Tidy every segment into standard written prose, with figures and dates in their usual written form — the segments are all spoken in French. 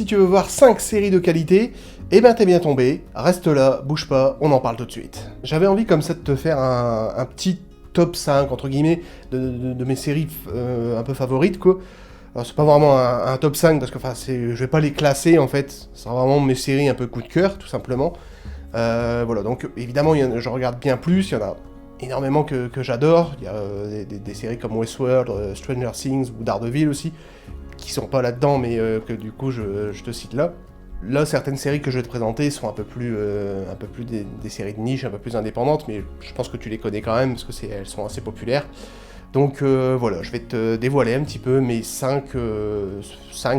si tu veux voir 5 séries de qualité, eh ben t'es bien tombé, reste là, bouge pas, on en parle tout de suite. J'avais envie comme ça de te faire un petit top 5, entre guillemets, de mes séries un peu favorites, quoi. Alors c'est pas vraiment un top 5, parce que je vais pas les classer, en fait, c'est vraiment mes séries un peu coup de cœur, tout simplement. Voilà, donc évidemment, je regarde bien plus, il y en a énormément que j'adore, il y a des séries comme Westworld, Stranger Things ou Daredevil aussi, qui sont pas là-dedans, mais que du coup je te cite là. Là, certaines séries que je vais te présenter sont un peu plus des séries de niche, un peu plus indépendantes, mais je pense que tu les connais quand même, parce que elles sont assez populaires. Donc voilà, je vais te dévoiler un petit peu mes 5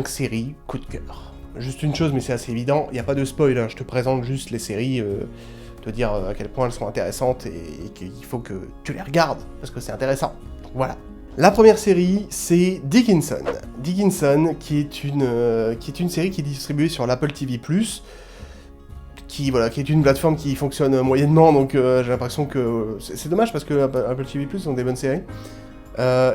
séries coup de cœur. Juste une chose, mais c'est assez évident, il n'y a pas de spoil, hein, je te présente juste les séries, te dire à quel point elles sont intéressantes et qu'il faut que tu les regardes, parce que c'est intéressant. Voilà. La première série, c'est Dickinson. Dickinson, qui est une série qui est distribuée sur l'Apple TV+, qui est une plateforme qui fonctionne moyennement, donc j'ai l'impression que... C'est dommage, parce que Apple TV+, ont des bonnes séries.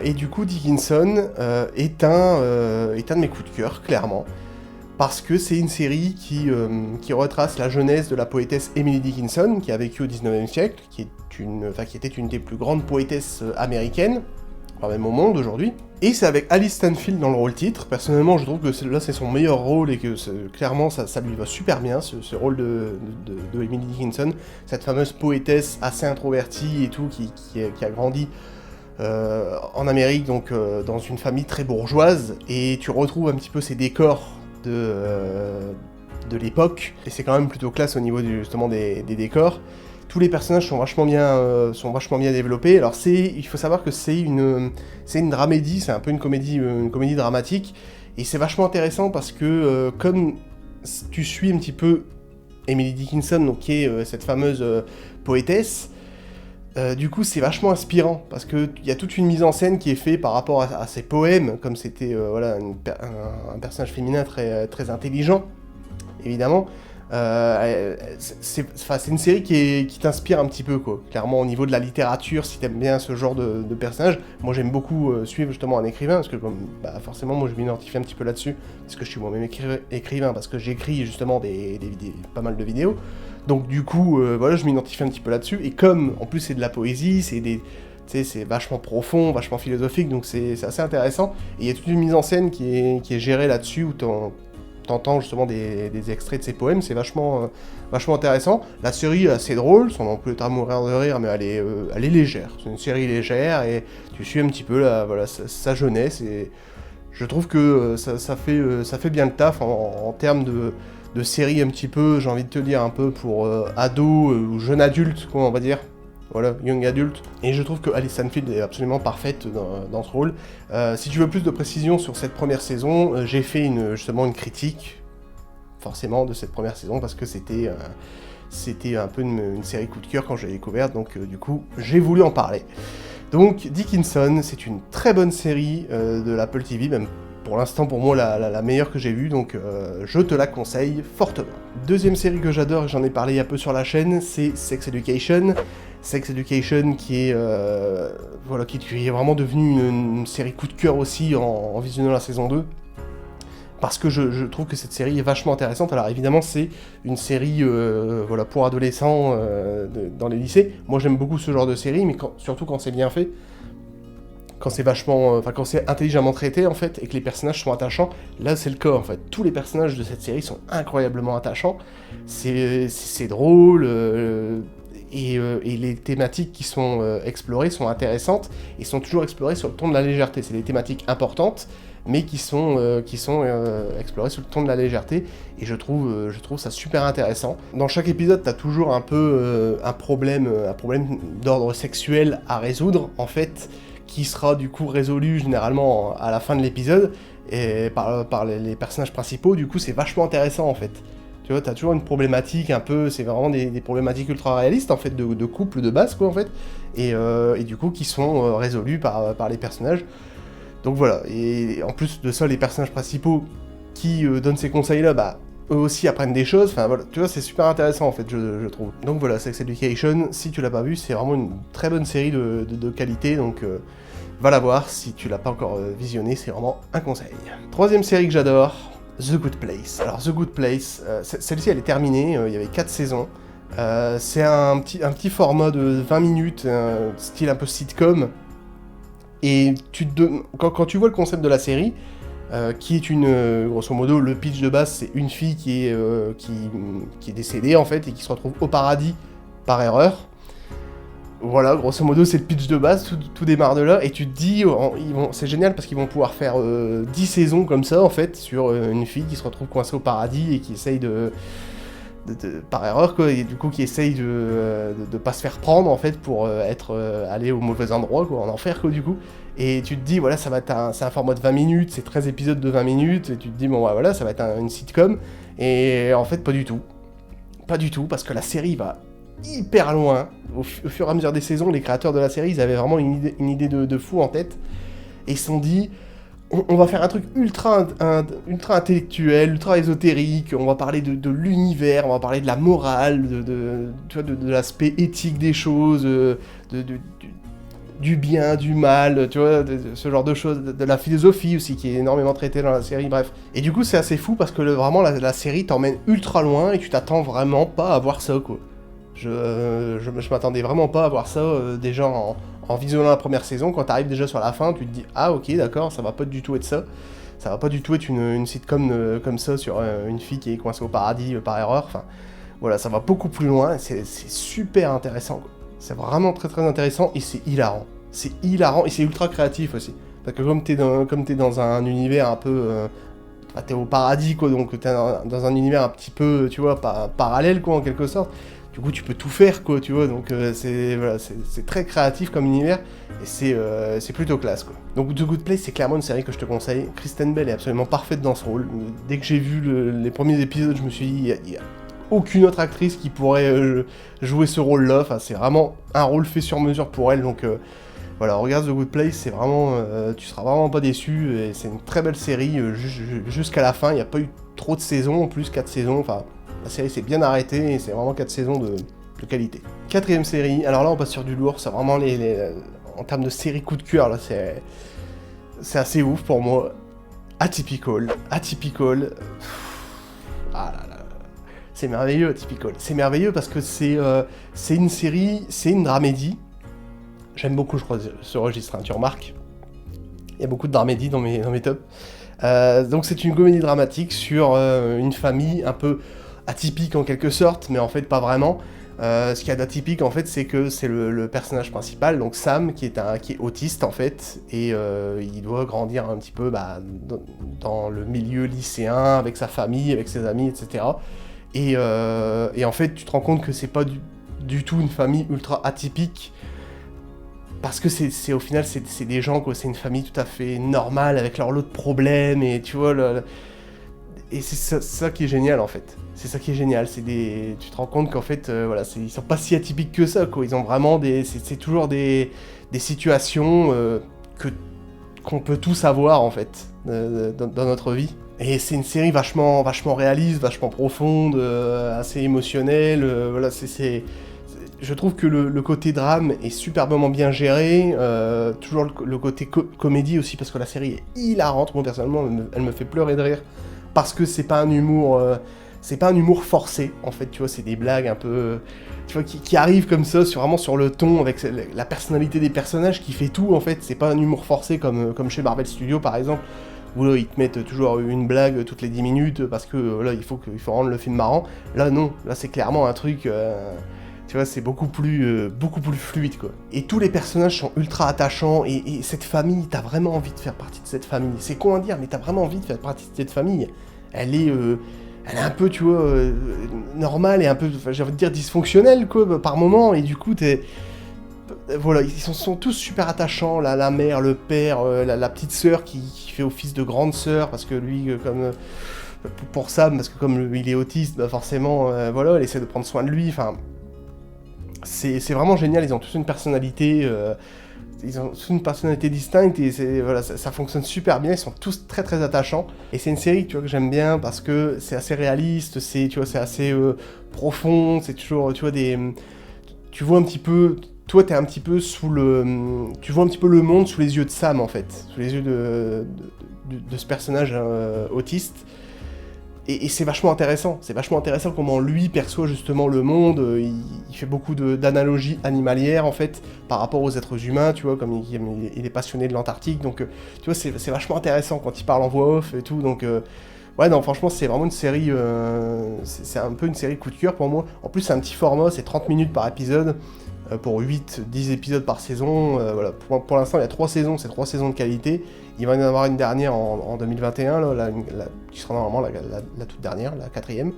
Et du coup, Dickinson est un de mes coups de cœur, clairement. Parce que c'est une série qui retrace la jeunesse de la poétesse Emily Dickinson, qui a vécu au 19e siècle, qui était une des plus grandes poétesses américaines, enfin même au monde aujourd'hui. Et c'est avec Alice Stanfield dans le rôle titre. Personnellement, je trouve que là c'est son meilleur rôle et que clairement ça lui va super bien, ce rôle de Emily Dickinson, cette fameuse poétesse assez introvertie et tout, qui a grandi en Amérique, donc dans une famille très bourgeoise, et tu retrouves un petit peu ces décors de l'époque, et c'est quand même plutôt classe au niveau justement des décors. Tous les personnages sont vachement bien développés. Alors il faut savoir que c'est une dramédie, c'est un peu une comédie dramatique, et c'est vachement intéressant parce que comme tu suis un petit peu Emily Dickinson, donc qui est cette fameuse poétesse, du coup c'est vachement inspirant, parce qu'il y a toute une mise en scène qui est faite par rapport à ses poèmes, comme c'était un personnage féminin très, très intelligent, évidemment. C'est une série qui t'inspire un petit peu, quoi. Clairement, au niveau de la littérature, si t'aimes bien ce genre de personnage, moi j'aime beaucoup suivre justement un écrivain, parce que forcément moi je m'identifie un petit peu là-dessus, parce que je suis moi-même écrivain, parce que j'écris justement pas mal de vidéos, donc du coup voilà, je m'identifie un petit peu là-dessus, et comme en plus c'est de la poésie, c'est vachement profond, vachement philosophique, donc c'est assez intéressant, et il y a toute une mise en scène qui est gérée là-dessus, où t'entends justement des extraits de ses poèmes, c'est vachement intéressant. La série est assez drôle, sans non plus être à mourir de rire, mais elle est légère. C'est une série légère, et tu suis un petit peu sa jeunesse, et je trouve que ça fait bien le taf en termes de série un petit peu, j'ai envie de te dire, un peu pour ados ou jeunes adultes, quoi, on va dire. Voilà, young adult. Et je trouve que Alice Stanfield est absolument parfaite dans ce rôle. Si tu veux plus de précision sur cette première saison, j'ai fait justement une critique, forcément, de cette première saison, parce que c'était un peu une série coup de cœur quand j'ai découvert, donc du coup, j'ai voulu en parler. Donc, Dickinson, c'est une très bonne série de l'Apple TV, même pour l'instant pour moi la meilleure que j'ai vue, donc je te la conseille fortement. Deuxième série que j'adore, et j'en ai parlé un peu sur la chaîne, c'est Sex Education. Sex Education qui est vraiment devenue une série coup de cœur aussi en visionnant la saison 2. Parce que je trouve que cette série est vachement intéressante. Alors évidemment c'est une série pour adolescents dans les lycées. Moi j'aime beaucoup ce genre de série, mais surtout quand c'est bien fait. Quand c'est intelligemment traité en fait, et que les personnages sont attachants. Là c'est le cas en fait. Tous les personnages de cette série sont incroyablement attachants. C'est drôle. Et les thématiques qui sont explorées sont intéressantes, et sont toujours explorées sur le ton de la légèreté. C'est des thématiques importantes, mais qui sont explorées sur le ton de la légèreté, et je trouve ça super intéressant. Dans chaque épisode, t'as toujours un peu un problème d'ordre sexuel à résoudre, en fait, qui sera du coup résolu généralement à la fin de l'épisode, et par les personnages principaux. Du coup c'est vachement intéressant en fait. Tu vois, t'as toujours une problématique un peu, c'est vraiment des problématiques ultra réalistes en fait, de couple de base quoi en fait, et du coup qui sont résolues par les personnages. Donc voilà, et en plus de ça, les personnages principaux qui donnent ces conseils là, eux aussi apprennent des choses, enfin voilà, tu vois, c'est super intéressant en fait, je trouve. Donc voilà, Sex Education, si tu l'as pas vu, c'est vraiment une très bonne série de qualité, donc va la voir si tu l'as pas encore visionné, c'est vraiment un conseil. Troisième série que j'adore, The Good Place. Alors The Good Place, celle-ci elle est terminée, il y avait 4 saisons. C'est un petit format de 20 minutes, style un peu sitcom. Et quand tu vois le concept de la série, qui est grosso modo, le pitch de base, c'est une fille qui est décédée en fait et qui se retrouve au paradis par erreur. Voilà, grosso modo, c'est le pitch de base, tout démarre de là, et tu te dis, c'est génial parce qu'ils vont pouvoir faire 10 saisons comme ça, en fait, sur une fille qui se retrouve coincée au paradis et qui essaye par erreur, quoi, et du coup qui essaye de pas se faire prendre, en fait, pour aller au mauvais endroit, quoi, en enfer, quoi, du coup. Et tu te dis, voilà, ça va être c'est un format de 20 minutes, c'est 13 épisodes de 20 minutes, et tu te dis, bon, voilà, ça va être une sitcom, et en fait, pas du tout. Pas du tout, parce que la série va hyper loin. Au fur et à mesure des saisons, les créateurs de la série, ils avaient vraiment une idée de fou en tête. Et ils se sont dit, on va faire un truc ultra intellectuel, ultra ésotérique, on va parler de l'univers, on va parler de la morale, de l'aspect éthique des choses, du bien, du mal, tu vois, ce genre de choses, de la philosophie aussi, qui est énormément traitée dans la série, bref. Et du coup, c'est assez fou parce que vraiment, la série t'emmène ultra loin et tu t'attends vraiment pas à voir ça, quoi. Je m'attendais vraiment pas à voir ça déjà en visionnant la première saison. Quand t'arrives déjà sur la fin, tu te dis ah ok d'accord, ça va pas du tout être ça. Ça va pas du tout être une sitcom comme ça sur une fille qui est coincée au paradis par erreur. Enfin voilà, ça va beaucoup plus loin. C'est super intéressant, quoi. C'est vraiment très très intéressant et c'est hilarant. C'est hilarant et c'est ultra créatif aussi. Parce que comme t'es dans un univers un peu t'es au paradis quoi, donc t'es dans un univers un petit peu, tu vois, parallèle quoi en quelque sorte. Du coup, tu peux tout faire, quoi, tu vois, donc c'est très créatif comme univers, et c'est plutôt classe, quoi. Donc The Good Place, c'est clairement une série que je te conseille. Kristen Bell est absolument parfaite dans ce rôle. Dès que j'ai vu les premiers épisodes, je me suis dit, il y a aucune autre actrice qui pourrait jouer ce rôle-là, enfin, c'est vraiment un rôle fait sur mesure pour elle, donc voilà, regarde The Good Place, c'est vraiment, tu seras vraiment pas déçu, et c'est une très belle série jusqu'à la fin, il n'y a pas eu trop de saisons, en plus 4 saisons, enfin... La série s'est bien arrêtée et c'est vraiment 4 saisons de qualité. Quatrième série, alors là on passe sur du lourd, c'est vraiment en termes de série coup de cœur, là c'est assez ouf pour moi. Atypical. Ah là là, c'est merveilleux Atypical. C'est merveilleux parce que c'est une série, c'est une dramédie. J'aime beaucoup, je crois, ce registre, hein, tu remarques. Il y a beaucoup de dramédies dans mes tops. Donc c'est une comédie dramatique sur une famille un peu atypique en quelque sorte, mais en fait pas vraiment. Ce qu'il y a d'atypique en fait, c'est que c'est le personnage principal, donc Sam, qui est autiste en fait, et il doit grandir un petit peu dans le milieu lycéen, avec sa famille, avec ses amis, etc. Et en fait, tu te rends compte que c'est pas du tout une famille ultra atypique, parce que c'est au final, c'est des gens, quoi, c'est une famille tout à fait normale, avec leur lot de problèmes, et tu vois, et c'est ça qui est génial en fait. C'est ça qui est génial, tu te rends compte qu'en fait, voilà, ils sont pas si atypiques que ça, quoi. Ils ont vraiment c'est toujours des situations qu'on peut tous avoir en fait dans notre vie. Et c'est une série vachement réaliste, vachement profonde, assez émotionnelle. Voilà, je trouve que le côté drame est superbement bien géré. Toujours le côté comédie aussi, parce que la série est hilarante. Moi personnellement, elle me fait pleurer de rire. Parce que c'est pas un humour forcé, en fait, tu vois, c'est des blagues un peu, tu vois, qui arrivent comme ça, vraiment sur le ton, avec la personnalité des personnages qui fait tout, en fait, c'est pas un humour forcé comme chez Marvel Studios, par exemple, où là, ils te mettent toujours une blague toutes les 10 minutes, parce que là, il faut rendre le film marrant. Là, non, là, c'est clairement un truc, tu vois, c'est beaucoup plus fluide, quoi. Et tous les personnages sont ultra attachants, et cette famille, t'as vraiment envie de faire partie de cette famille. C'est con à dire, mais t'as vraiment envie de faire partie de cette famille. Elle est un peu, tu vois, normale et un peu, j'ai envie de dire, dysfonctionnelle, quoi, par moment, et du coup, voilà, ils sont tous super attachants, la mère, le père, la petite sœur qui fait office de grande sœur, parce que lui, comme... pour Sam, parce que comme il est autiste, bah forcément, voilà, elle essaie de prendre soin de lui, enfin... C'est vraiment génial, ils ont tous une personnalité... Ils ont tous une personnalité distincte et voilà, ça fonctionne super bien, ils sont tous très très attachants. Et c'est une série, tu vois, que j'aime bien parce que c'est assez réaliste, c'est assez profond, c'est toujours, tu vois, tu vois un petit peu, toi t'es un petit peu tu vois un petit peu le monde sous les yeux de Sam en fait, sous les yeux de ce personnage autiste. Et c'est vachement intéressant. C'est vachement intéressant comment lui perçoit justement le monde. Il fait beaucoup d'analogies animalières, en fait, par rapport aux êtres humains, tu vois, comme il est passionné de l'Antarctique. Donc, tu vois, c'est vachement intéressant quand il parle en voix off et tout. Donc, ouais, non, franchement, c'est vraiment une série... c'est un peu une série coup de cœur pour moi. En plus, c'est un petit format, c'est 30 minutes par épisode. Pour 8-10 épisodes par saison. Voilà. Pour l'instant, il y a 3 saisons, c'est 3 saisons de qualité. Il va y en avoir une dernière en 2021, qui sera normalement la toute dernière, la 4ème.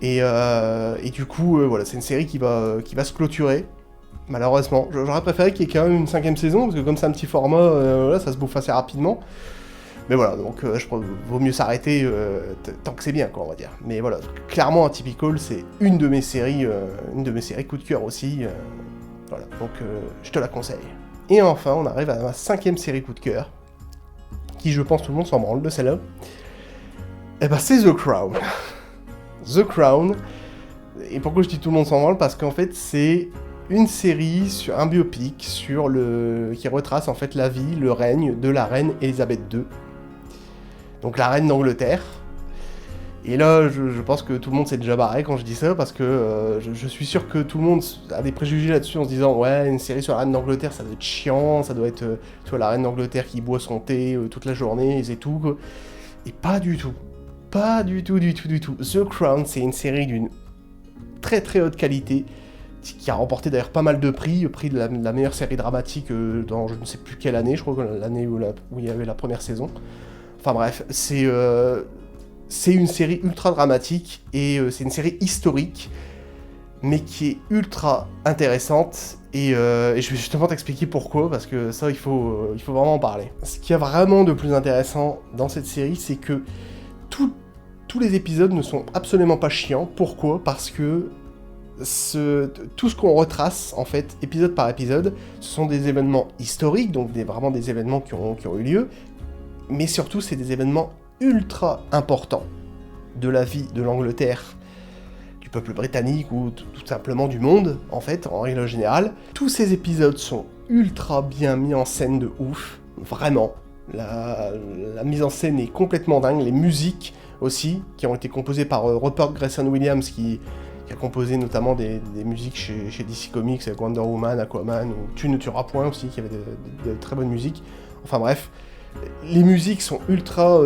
Et du coup, voilà, c'est une série qui va se clôturer, malheureusement. J'aurais préféré qu'il y ait quand même une 5ème saison, parce que comme c'est un petit format, voilà, ça se bouffe assez rapidement. Mais voilà, donc je pense qu'il vaut mieux s'arrêter tant que c'est bien, quoi, on va dire. Mais voilà, clairement, Atypical, c'est une de mes séries coup de cœur aussi. Voilà, donc je te la conseille. Et enfin, on arrive à ma 5ème série coup de cœur, qui je pense tout le monde s'en branle de celle-là. Et ben c'est The Crown. The Crown. Et pourquoi je dis tout le monde s'en branle? Parce qu'en fait, c'est une série sur un biopic qui retrace en fait la vie, le règne de la reine Elisabeth II. Donc la reine d'Angleterre. Et là, je pense que tout le monde s'est déjà barré quand je dis ça, parce que je suis sûr que tout le monde a des préjugés là-dessus en se disant « Ouais, une série sur la reine d'Angleterre, ça doit être chiant, ça doit être tu vois, la reine d'Angleterre qui boit son thé toute la journée, et tout. » Et pas du tout. Pas du tout. The Crown, c'est une série d'une très très haute qualité, qui a remporté d'ailleurs pas mal de prix, prix de la meilleure série dramatique dans je ne sais plus quelle année, je crois que l'année où il y avait la première saison. Enfin bref, c'est une série ultra dramatique et c'est une série historique, mais qui est ultra intéressante. Et je vais justement t'expliquer pourquoi, parce que ça, il faut vraiment en parler. Ce qu'il y a vraiment de plus intéressant dans cette série, c'est que tous les épisodes ne sont absolument pas chiants. Pourquoi? Parce que tout ce qu'on retrace, en fait, épisode par épisode, ce sont des événements historiques, donc vraiment des événements qui ont eu lieu, mais surtout, c'est des événements ultra importants de la vie de l'Angleterre, du peuple britannique ou tout simplement du monde, en fait, en règle générale. Tous ces épisodes sont ultra bien mis en scène de ouf, vraiment. La mise en scène est complètement dingue, les musiques aussi, qui ont été composées par Rupert Gregson Williams, qui a composé notamment des musiques chez DC Comics, avec Wonder Woman, Aquaman, ou Tu ne tueras point aussi, qui avait de très bonnes musiques. Enfin bref, les musiques sont ultra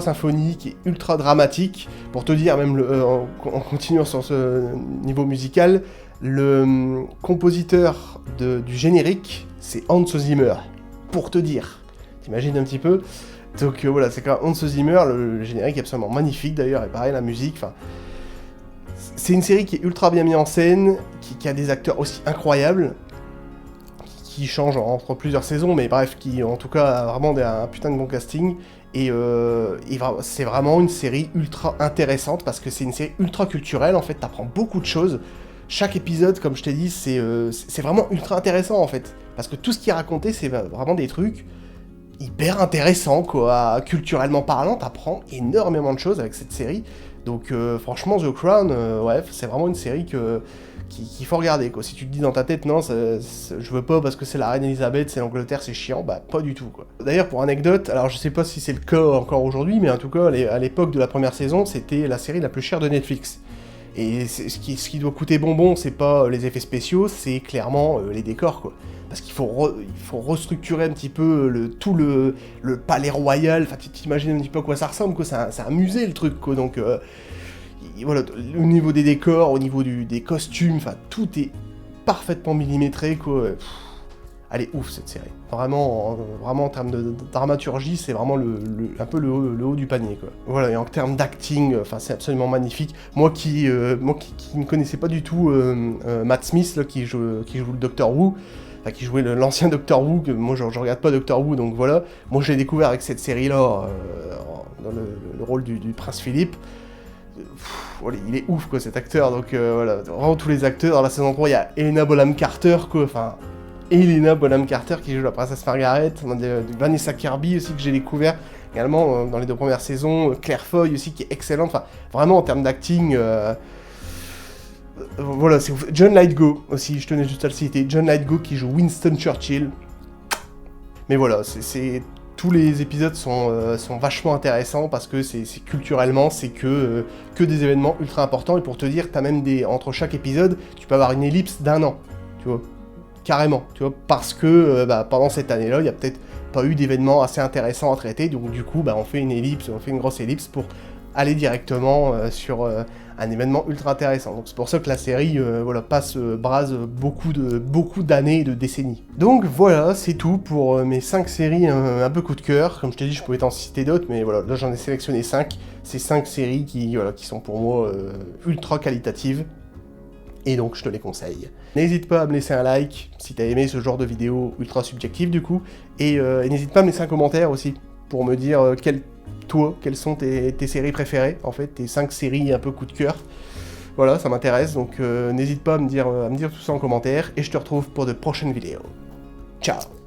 symphoniques et ultra dramatiques. Pour te dire, même en continuant sur ce niveau musical, le compositeur du générique, c'est Hans Zimmer. Pour te dire, t'imagines un petit peu. Donc voilà, c'est quand même Hans Zimmer, le générique est absolument magnifique d'ailleurs, et pareil la musique, enfin... C'est une série qui est ultra bien mise en scène, qui a des acteurs aussi incroyables, qui change entre plusieurs saisons, mais bref, qui en tout cas a vraiment un putain de bon casting, et c'est vraiment une série ultra intéressante, parce que c'est une série ultra culturelle, en fait, t'apprends beaucoup de choses. Chaque épisode, comme je t'ai dit, c'est vraiment ultra intéressant, en fait, parce que tout ce qui est raconté, c'est vraiment des trucs hyper intéressants, quoi, culturellement parlant, t'apprends énormément de choses avec cette série, donc franchement, The Crown, ouais, c'est vraiment une série qu'il faut regarder, quoi. Si tu te dis dans ta tête, non, je veux pas parce que c'est la reine Elisabeth, c'est l'Angleterre, c'est chiant, bah pas du tout, quoi. D'ailleurs, pour anecdote, alors je sais pas si c'est le cas encore aujourd'hui, mais en tout cas, à l'époque de la première saison, c'était la série la plus chère de Netflix. Et ce qui doit coûter bonbon, c'est pas les effets spéciaux, c'est clairement les décors, quoi. Parce qu'il faut restructurer un petit peu tout le palais royal, enfin tu t'imagines un petit peu à quoi ça ressemble, quoi. C'est un musée, le truc, quoi, donc... voilà, au niveau des décors, au niveau des costumes, enfin tout est parfaitement millimétré, quoi. Elle est ouf cette série. Vraiment en termes de dramaturgie, c'est vraiment un peu le haut du panier, quoi. Voilà, et en termes d'acting, enfin c'est absolument magnifique. Moi qui ne connaissais pas du tout Matt Smith, là, qui joue le Docteur Who, enfin qui jouait l'ancien Docteur Who, que moi je regarde pas Docteur Who, donc voilà. Moi je l'ai découvert avec cette série-là, dans le rôle du Prince Philippe. Voilà, il est ouf, quoi, cet acteur, donc voilà, vraiment tous les acteurs. Dans la saison 3, il y a Helena Bonham Carter, quoi, enfin, Helena Bonham Carter qui joue la princesse Margaret, Vanessa Kirby aussi que j'ai découvert également dans les 2 premières saisons, Claire Foy aussi qui est excellente, enfin, vraiment en termes d'acting, voilà, c'est ouf. John Lithgow aussi, je tenais juste à le citer, John Lithgow qui joue Winston Churchill, mais voilà, c'est tous les épisodes sont vachement intéressants parce que c'est culturellement, c'est que des événements ultra importants. Et pour te dire, t'as même entre chaque épisode, tu peux avoir une ellipse d'1 an, tu vois, carrément, tu vois, parce que pendant cette année-là, il y a peut-être pas eu d'événements assez intéressants à traiter, donc du coup, on fait une grosse ellipse pour aller directement sur un événement ultra intéressant. Donc c'est pour ça que la série brase beaucoup d'années et de décennies. Donc voilà, c'est tout pour mes 5 séries un peu coup de cœur. Comme je t'ai dit, je pouvais t'en citer d'autres, mais voilà, là j'en ai sélectionné 5. Ces 5 séries qui sont pour moi ultra qualitatives. Et donc je te les conseille. N'hésite pas à me laisser un like si t'as aimé ce genre de vidéo ultra subjective du coup. Et n'hésite pas à me laisser un commentaire aussi pour me dire quelles sont tes séries préférées, en fait, tes 5 séries un peu coup de cœur. Voilà, ça m'intéresse, donc n'hésite pas à me dire tout ça en commentaire, et je te retrouve pour de prochaines vidéos. Ciao!